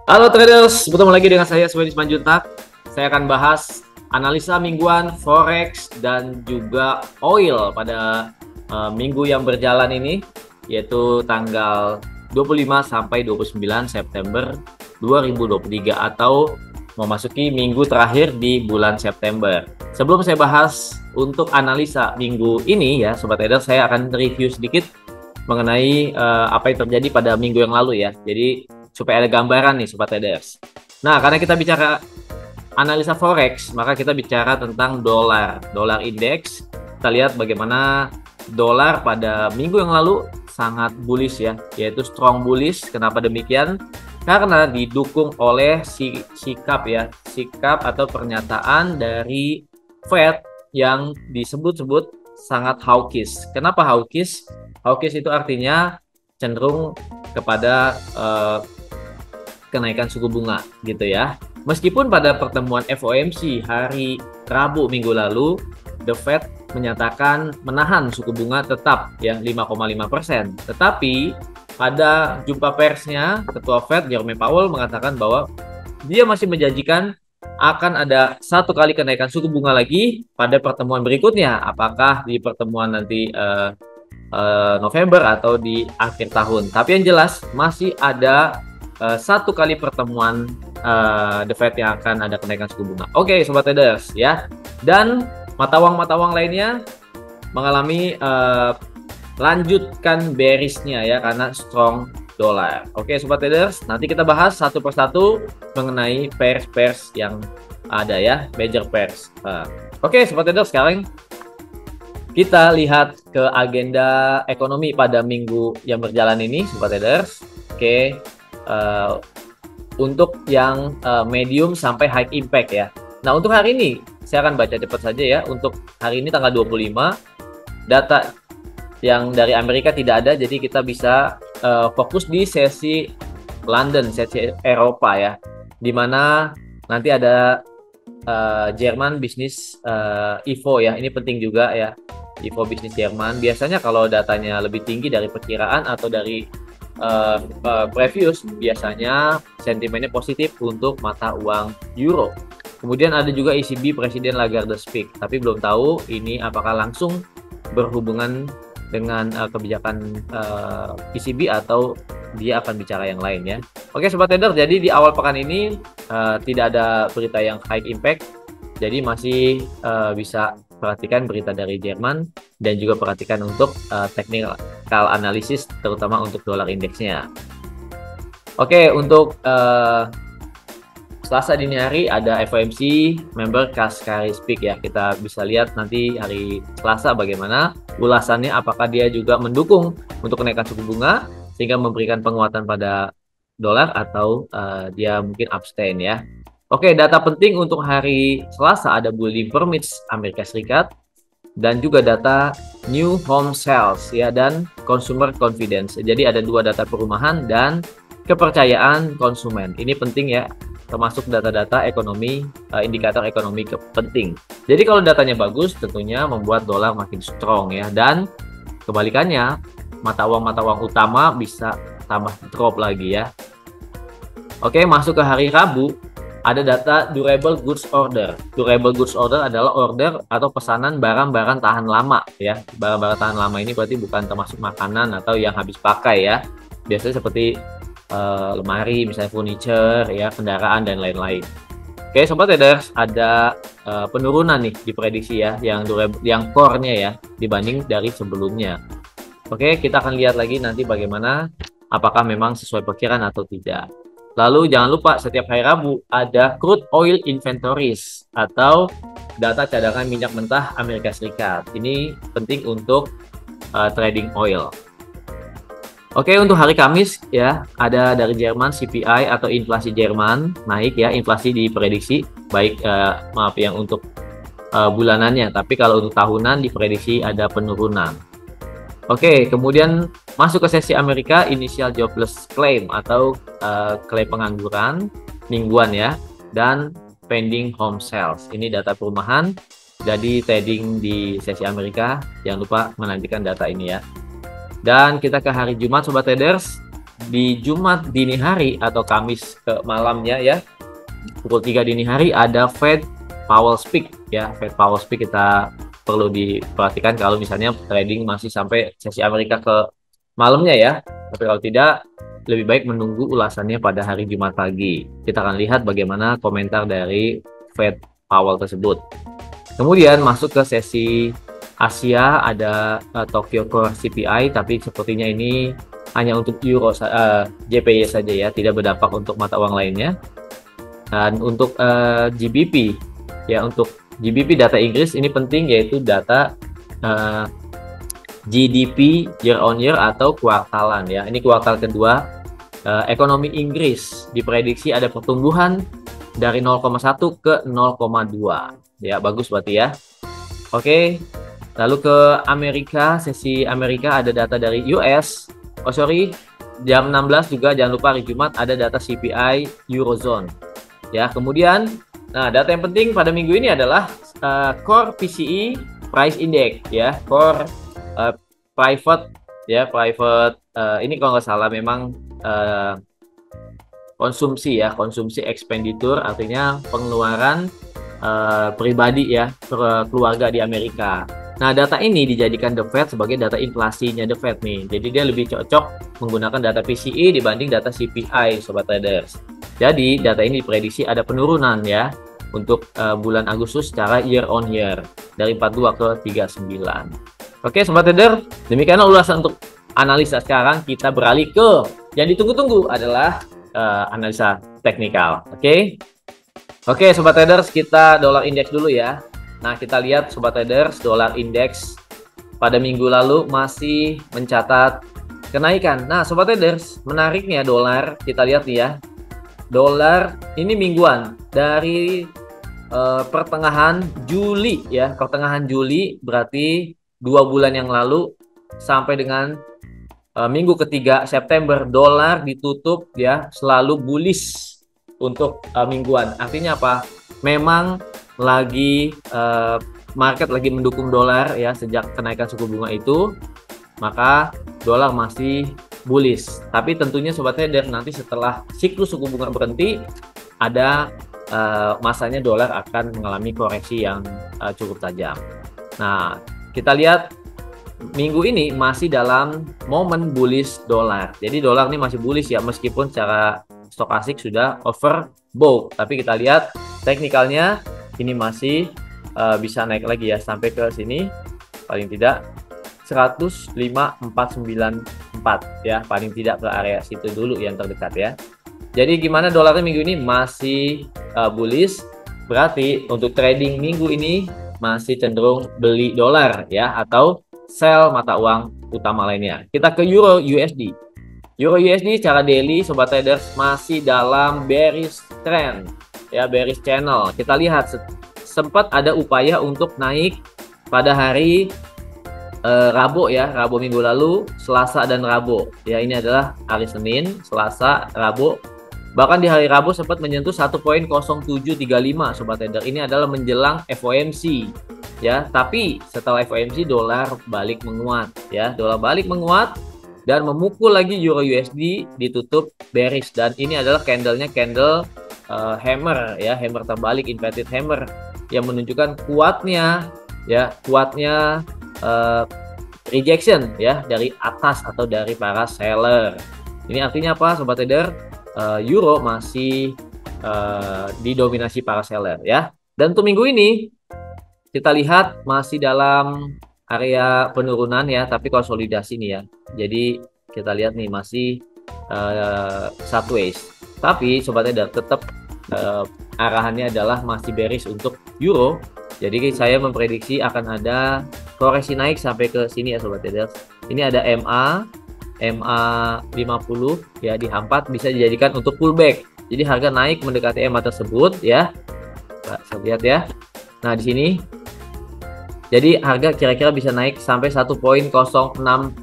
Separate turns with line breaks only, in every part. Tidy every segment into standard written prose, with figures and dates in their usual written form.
Halo traders, bertemu lagi dengan saya Swedi Manjuntak. Saya akan bahas analisa mingguan forex dan juga oil pada minggu yang berjalan ini, yaitu tanggal 25 sampai 29 September 2023 atau memasuki minggu terakhir di bulan September. Sebelum saya bahas untuk analisa minggu ini ya Sobat Traders, saya akan review sedikit mengenai apa yang terjadi pada minggu yang lalu ya. Jadi supaya ada gambaran nih Sobat Traders. Nah, karena kita bicara analisa forex, maka kita bicara tentang dolar indeks. Kita lihat bagaimana dolar pada minggu yang lalu sangat bullish ya, yaitu strong bullish. Kenapa demikian? Karena didukung oleh sikap atau pernyataan dari Fed yang disebut-sebut sangat hawkish. Kenapa hawkish? Hawkish itu artinya cenderung kepada kenaikan suku bunga gitu ya. Meskipun pada pertemuan FOMC hari Rabu minggu lalu, The Fed menyatakan menahan suku bunga tetap ya 5,5%. Tetapi pada jumpa persnya, Ketua Fed Jerome Powell mengatakan bahwa dia masih menjanjikan akan ada satu kali kenaikan suku bunga lagi pada pertemuan berikutnya. Apakah di pertemuan nanti November atau di akhir tahun. Tapi yang jelas masih ada satu kali pertemuan The Fed yang akan ada kenaikan suku bunga. Oke, Sobat Traders ya. Dan mata uang lainnya mengalami lanjutkan bearishnya ya karena strong dolar. Oke, Sobat Traders, nanti kita bahas satu persatu mengenai pairs yang ada ya, major pairs. Oke, Sobat Traders, sekarang kita lihat ke agenda ekonomi pada minggu yang berjalan ini, Sobat Traders. Oke. Untuk yang medium sampai high impact ya. Nah, untuk hari ini saya akan baca cepat saja ya. Untuk hari ini tanggal 25, data yang dari Amerika tidak ada, jadi kita bisa fokus di sesi London, sesi Eropa ya, dimana nanti ada Jerman Business Info ya. Ini penting juga ya, Info bisnis Jerman. Biasanya kalau datanya lebih tinggi dari perkiraan atau dari previous, biasanya sentimennya positif untuk mata uang euro. Kemudian ada juga ECB Presiden Lagarde speak, tapi belum tahu ini apakah langsung berhubungan dengan kebijakan ECB atau dia akan bicara yang lain ya. Oke Sobat Trader, jadi di awal pekan ini tidak ada berita yang high impact, jadi masih bisa perhatikan berita dari Jerman dan juga perhatikan untuk technical analysis terutama untuk dolar indeksnya. Oke, untuk Selasa dini hari ada FOMC member Kashkari speak ya. Kita bisa lihat nanti hari Selasa bagaimana ulasannya, apakah dia juga mendukung untuk kenaikan suku bunga sehingga memberikan penguatan pada dolar atau dia mungkin abstain ya. Oke, data penting untuk hari Selasa ada building permits Amerika Serikat dan juga data new home sales ya dan consumer confidence. Jadi ada dua data perumahan dan kepercayaan konsumen. Ini penting ya, termasuk data-data ekonomi, indikator ekonomi penting. Jadi kalau datanya bagus tentunya membuat dolar makin strong ya, dan kebalikannya mata uang utama bisa tambah drop lagi ya. Oke, masuk ke hari Rabu. Ada data durable goods order. Durable goods order adalah order atau pesanan barang-barang tahan lama ya. Barang-barang tahan lama ini berarti bukan termasuk makanan atau yang habis pakai ya. Biasanya seperti lemari, misalnya furniture ya, kendaraan dan lain-lain. Oke, Sobat Traders, ada penurunan nih diprediksi ya, yang core-nya ya dibanding dari sebelumnya. Oke, kita akan lihat lagi nanti bagaimana apakah memang sesuai perkiraan atau tidak. Lalu jangan lupa setiap hari Rabu ada crude oil inventories atau data cadangan minyak mentah Amerika Serikat. Ini penting untuk trading oil. Oke, untuk hari Kamis ya ada dari Jerman CPI atau inflasi Jerman naik ya, inflasi diprediksi baik maaf yang untuk bulanannya, tapi kalau untuk tahunan diprediksi ada penurunan. Oke, kemudian masuk ke sesi Amerika, initial jobless claim atau klaim pengangguran mingguan ya, dan pending home sales. Ini data perumahan. Jadi trading di sesi Amerika, jangan lupa menantikan data ini ya. Dan kita ke hari Jumat Sobat Traders, di Jumat dini hari atau Kamis ke malamnya ya, pukul 3 dini hari ada Fed Powell Speak ya. Fed Powell Speak kita perlu diperhatikan kalau misalnya trading masih sampai sesi Amerika ke malamnya ya. Tapi kalau tidak, lebih baik menunggu ulasannya pada hari Jumat pagi. Kita akan lihat bagaimana komentar dari Fed Powell tersebut. Kemudian masuk ke sesi Asia, ada Tokyo Core CPI, tapi sepertinya ini hanya untuk Euro JPY saja ya, tidak berdampak untuk mata uang lainnya. Dan untuk GBP ya, untuk GBP data Inggris ini penting, yaitu data GDP year on year atau kuartalan ya. Ini kuartal kedua. Ekonomi Inggris diprediksi ada pertumbuhan dari 0,1 ke 0,2 ya, bagus berarti ya. Oke, lalu ke Amerika, sesi Amerika ada data dari US. Jam 16 juga jangan lupa hari Jumat ada data CPI Eurozone ya. Kemudian data yang penting pada minggu ini adalah Core PCE Price Index ya, Core Private ya, private ini kalau nggak salah memang konsumsi ya, konsumsi expenditure, artinya pengeluaran pribadi ya, keluarga di Amerika. Nah, data ini dijadikan The Fed sebagai data inflasinya The Fed nih. Jadi dia lebih cocok menggunakan data PCE dibanding data CPI, sobat traders. Jadi data ini diprediksi ada penurunan ya untuk bulan Agustus secara year on year dari 42 ke 39. Oke, sobat trader, demikianlah ulasan untuk analisa. Sekarang kita beralih ke yang ditunggu-tunggu adalah analisa teknikal. Oke, sobat traders, kita dolar indeks dulu ya. Nah, kita lihat sobat traders, dolar indeks pada minggu lalu masih mencatat kenaikan. Nah, sobat traders, menariknya dolar, kita lihat nih ya. Dolar ini mingguan dari pertengahan Juli ya, pertengahan Juli berarti 2 bulan yang lalu sampai dengan minggu ketiga September, dolar ditutup ya selalu bullish untuk mingguan. Artinya apa? Memang lagi market lagi mendukung dolar ya sejak kenaikan suku bunga itu, maka dolar masih bullish. Tapi tentunya sobat trader, nanti setelah siklus suku bunga berhenti ada masanya dolar akan mengalami koreksi yang cukup tajam. Nah, kita lihat minggu ini masih dalam momen bullish dolar. Jadi dolar ini masih bullish ya, meskipun secara stokastik sudah overbought. Tapi kita lihat teknikalnya ini masih bisa naik lagi ya sampai ke sini, paling tidak 105.494 ya, paling tidak ke area situ dulu yang terdekat ya. Jadi gimana dolarnya minggu ini? Masih bullish, berarti untuk trading minggu ini masih cenderung beli dolar ya, atau sell mata uang utama lainnya. Kita ke Euro USD. Euro USD secara daily sobat traders masih dalam bearish trend ya, bearish channel. Kita lihat sempat ada upaya untuk naik pada hari Rabu ya, Rabu minggu lalu, Selasa dan Rabu ya. Ini adalah hari Senin, Selasa, Rabu. Bahkan di hari Rabu sempat menyentuh 1.0735 sobat trader. Ini adalah menjelang FOMC ya. Tapi setelah FOMC dolar balik menguat ya. Dolar balik menguat dan memukul lagi Euro USD, ditutup bearish, dan ini adalah candlenya candle hammer ya, hammer terbalik, inverted hammer, yang menunjukkan kuatnya ya, kuatnya rejection ya dari atas atau dari para seller. Ini artinya apa sobat trader? Euro masih didominasi para seller ya. Dan untuk minggu ini kita lihat masih dalam area penurunan ya, tapi konsolidasi nih ya. Jadi kita lihat nih masih sideways. Tapi sobat trader tetap arahannya adalah masih bearish untuk Euro. Jadi saya memprediksi akan ada koreksi naik sampai ke sini ya sobat trader. Ini ada MA 50 ya, di H4 bisa dijadikan untuk pullback. Jadi harga naik mendekati MA tersebut ya. Kita lihat ya. Nah, di sini jadi harga kira-kira bisa naik sampai 1.06800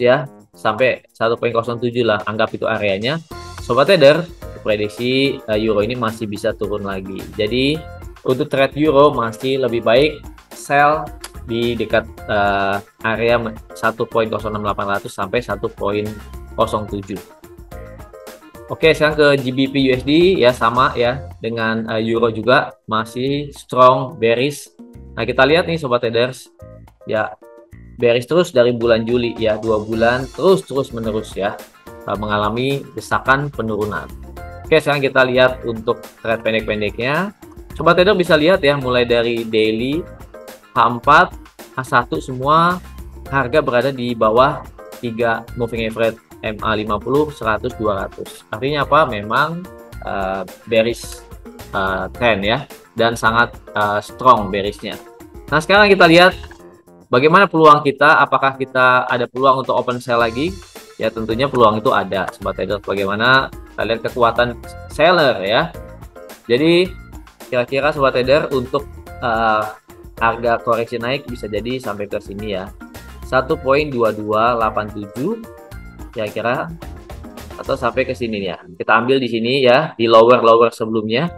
ya, sampai 1.07 lah, anggap itu areanya. Sobat trader, prediksi Euro ini masih bisa turun lagi. Jadi untuk trade Euro masih lebih baik sell di dekat area 1.06800 sampai 1.07 Oke, sekarang ke GBP USD ya, sama ya dengan Euro juga masih strong bearish. Nah, kita lihat nih sobat traders ya, bearish terus dari bulan Juli ya, 2 bulan terus menerus ya, mengalami desakan penurunan. Oke, sekarang kita lihat untuk trade pendek-pendeknya. Sobat trader bisa lihat ya, mulai dari daily, H4, H1 semua harga berada di bawah 3 moving average MA50, 100, 200. Artinya apa? Memang bearish trend ya, dan sangat strong bearishnya. Nah, sekarang kita lihat bagaimana peluang kita. Apakah kita ada peluang untuk open sell lagi? Ya, tentunya peluang itu ada, sobat trader. Bagaimana kita lihat kekuatan seller ya. Jadi kira-kira sobat trader untuk harga koreksi naik bisa jadi sampai ke sini ya, 1.2287 kira-kira, atau sampai ke sini ya. Kita ambil di sini ya, di lower sebelumnya.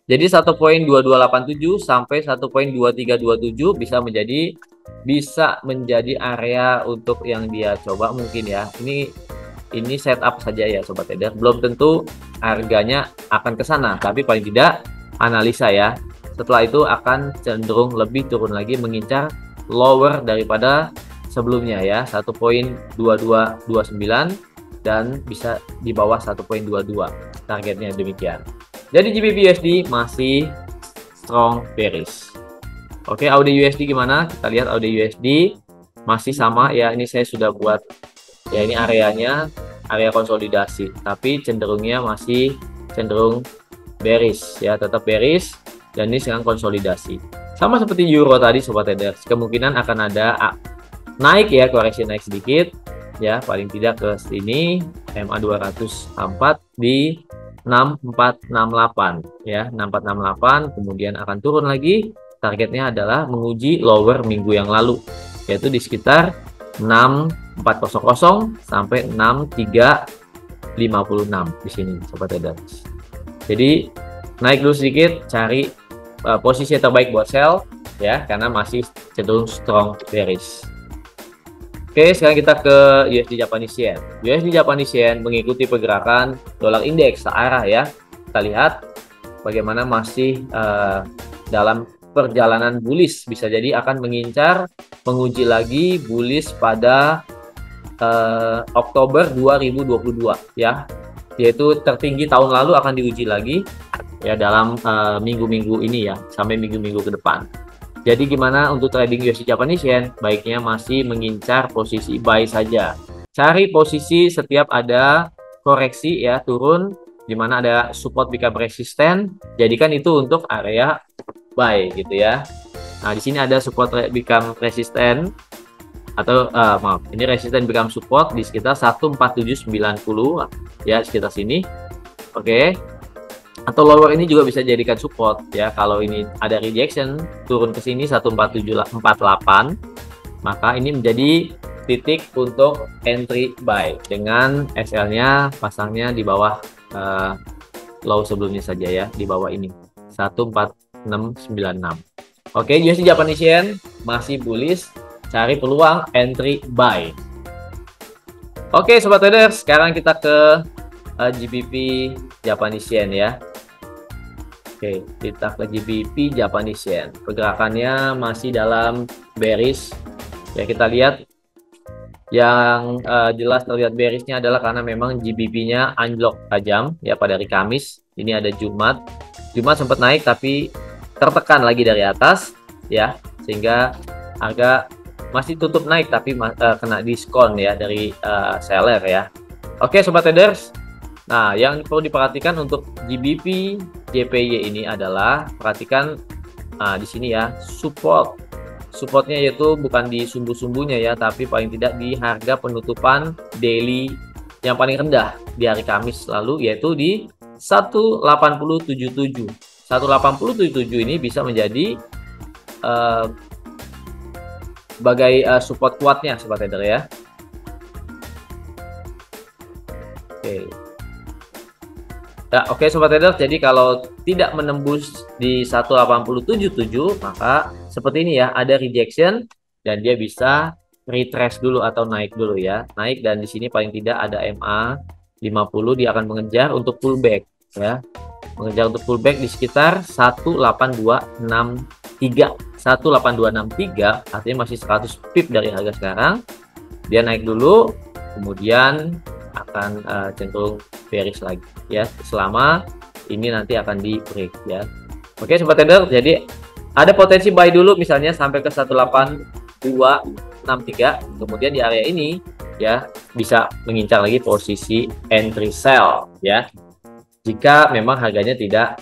Jadi 1.2287 sampai 1.2327 bisa menjadi area untuk yang dia coba mungkin ya. Ini setup saja ya sobat trader. Belum tentu harganya akan ke sana, tapi paling tidak analisa ya. Setelah itu akan cenderung lebih turun lagi, mengincar lower daripada sebelumnya ya, 1.2229 dan bisa di bawah 1.22 targetnya, demikian. Jadi GBP USD masih strong bearish. Oke, AUD USD gimana? Kita lihat AUD USD masih sama ya, ini saya sudah buat ya, ini areanya, area konsolidasi, tapi cenderungnya masih cenderung bearish ya, tetap bearish, dan ini sekarang konsolidasi. Sama seperti euro tadi sobat traders, kemungkinan akan ada naik ya, koreksi naik sedikit ya, paling tidak ke sini MA204 di 6468 ya, 6468, kemudian akan turun lagi. Targetnya adalah menguji lower minggu yang lalu, yaitu di sekitar 6400 sampai 6356 di sini sobat traders. Jadi naik dulu sedikit, cari posisi yang terbaik buat sell ya, karena masih cenderung strong bearish. Oke, sekarang kita ke USD Japanese Yen. USD Japanese Yen mengikuti pergerakan dolar indeks searah ya. Kita lihat bagaimana masih dalam perjalanan bullish, bisa jadi akan menguji lagi bullish pada Oktober 2022 ya, yaitu tertinggi tahun lalu akan diuji lagi ya dalam minggu-minggu ini ya, sampai minggu-minggu ke depan. Jadi gimana untuk trading USD Japanese Yen? Baiknya masih mengincar posisi buy saja. Cari posisi setiap ada koreksi ya, turun, dimana ada support become resisten, jadikan itu untuk area buy gitu ya. Nah, di sini ada support become resisten, atau maaf, ini resisten become support di sekitar 14790 ya, sekitar sini. Oke. Atau lower ini juga bisa jadikan support ya. Kalau ini ada rejection turun ke sini 14748, maka ini menjadi titik untuk entry buy dengan SL-nya pasangnya di bawah low sebelumnya saja ya, di bawah ini 14696. Oke, USD Japanese Yen masih bullish, cari peluang entry buy. Oke sobat traders, sekarang kita ke GBP Japanese Yen ya. Oke, kita ke GBP Japanese Yen. Pergerakannya masih dalam bearish. Ya, kita lihat yang jelas terlihat bearishnya adalah karena memang GBP-nya unlock tajam ya pada hari Kamis. Ini ada Jumat. Jumat sempat naik tapi tertekan lagi dari atas ya, sehingga harga masih tutup naik tapi kena diskon ya dari seller ya. Oke sobat traders. Nah, yang perlu diperhatikan untuk GBP JPY ini adalah, perhatikan di sini ya, supportnya yaitu bukan di sumbu-sumbunya ya, tapi paling tidak di harga penutupan daily yang paling rendah di hari Kamis lalu, yaitu di 18077. 18077 ini bisa menjadi sebagai support kuatnya sobat trader ya. Oke. Ya, oke sobat trader, jadi kalau tidak menembus di 18077 maka seperti ini ya, ada rejection dan dia bisa retrace dulu atau naik dulu ya. Naik, dan di sini paling tidak ada MA 50, dia akan mengejar untuk pullback ya. Mengejar untuk pullback di sekitar 18263. 18263 artinya masih 100 pip dari harga sekarang. Dia naik dulu, kemudian akan cenderung bearish lagi ya, selama ini nanti akan di break ya. Oke sobat trader, jadi ada potensi buy dulu misalnya sampai ke 18263, kemudian di area ini ya bisa mengincar lagi posisi entry sell ya, jika memang harganya tidak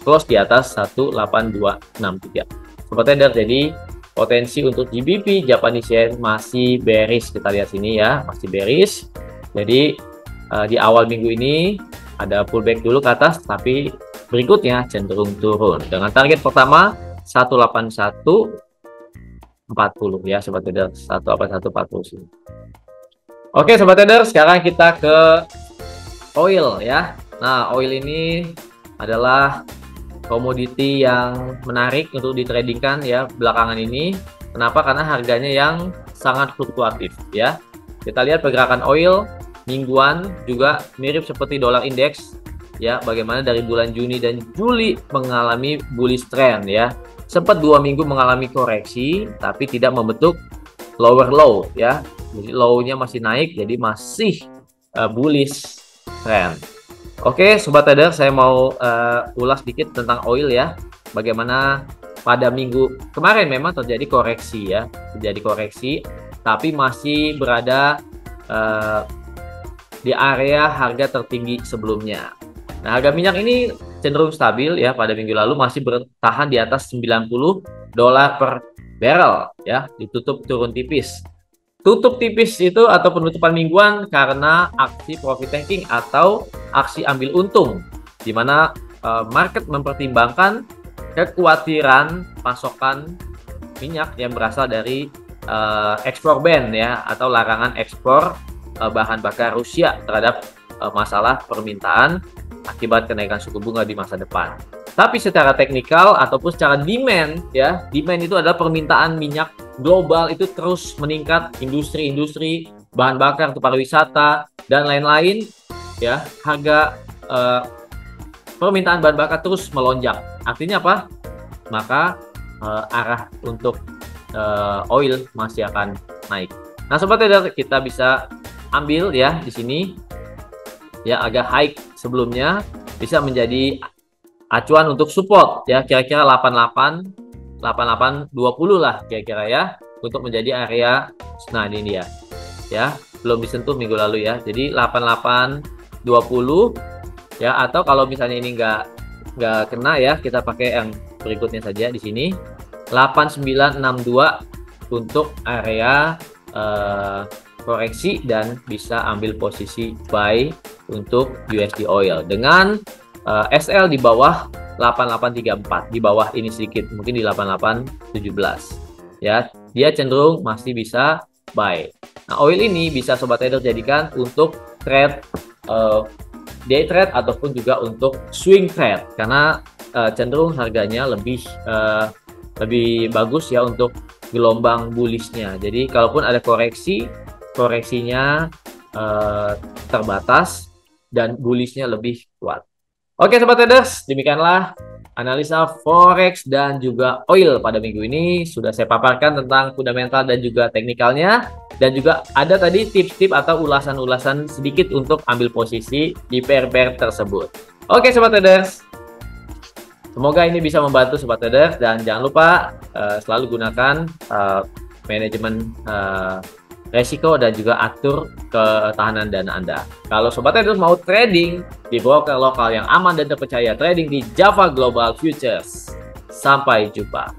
close di atas 18263 sobat trader. Jadi potensi untuk GBP Japanese Yen masih bearish, kita lihat sini ya, masih bearish. Jadi di awal minggu ini ada pullback dulu ke atas, tapi berikutnya cenderung turun dengan target pertama 18140 ya sobat trader, 18140 sini. Oke sobat trader, sekarang kita ke oil ya. Nah, oil ini adalah komoditi yang menarik untuk ditradingkan ya belakangan ini. Kenapa? Karena harganya yang sangat fluktuatif ya. Kita lihat pergerakan oil mingguan juga mirip seperti dolar indeks ya. Bagaimana dari bulan Juni dan Juli mengalami bullish trend ya. Sempat 2 minggu mengalami koreksi tapi tidak membentuk lower low ya. Jadi low-nya masih naik, jadi masih bullish trend. Oke sobat trader, saya mau ulas sedikit tentang oil ya. Bagaimana pada minggu kemarin memang terjadi koreksi ya, terjadi koreksi, tapi masih berada di area harga tertinggi sebelumnya. Nah, harga minyak ini cenderung stabil ya, pada minggu lalu masih bertahan di atas $90 per barrel ya, ditutup turun tipis. Tutup tipis itu atau penutupan mingguan karena aksi profit taking atau aksi ambil untung, di mana market mempertimbangkan kekhawatiran pasokan minyak yang berasal dari ekspor ban ya, atau larangan ekspor bahan bakar Rusia terhadap masalah permintaan akibat kenaikan suku bunga di masa depan. Tapi secara teknikal ataupun secara demand ya, demand itu adalah permintaan minyak global itu terus meningkat, industri-industri bahan bakar untuk pariwisata dan lain-lain ya, harga permintaan bahan bakar terus melonjak. Artinya apa? Maka arah untuk oil masih akan naik. Nah sobat trader, kita bisa ambil ya di sini ya, agak high sebelumnya bisa menjadi acuan untuk support ya, kira-kira 88 20 lah kira-kira ya, untuk menjadi area. Nah ini dia ya, belum disentuh minggu lalu ya, jadi 88 20 ya, atau kalau misalnya ini nggak kena ya, kita pakai yang berikutnya saja di sini 8962 untuk area koreksi, dan bisa ambil posisi buy untuk USD oil dengan SL di bawah 8834, di bawah ini sedikit, mungkin di 8817 ya, dia cenderung masih bisa buy. Nah oil ini bisa sobat trader jadikan untuk trade day trade ataupun juga untuk swing trade, karena cenderung harganya lebih bagus ya untuk gelombang bullishnya. Jadi kalaupun ada koreksinya terbatas dan bullishnya lebih kuat. Oke sobat traders, demikianlah analisa forex dan juga oil pada minggu ini. Sudah saya paparkan tentang fundamental dan juga teknikalnya, dan juga ada tadi tips-tips atau ulasan-ulasan sedikit untuk ambil posisi di pair-pair tersebut. Oke sobat traders, semoga ini bisa membantu sobat traders, dan jangan lupa selalu gunakan manajemen resiko dan juga atur ketahanan dana Anda. Kalau sobat traders mau trading di broker lokal yang aman dan terpercaya, trading di Java Global Futures. Sampai jumpa.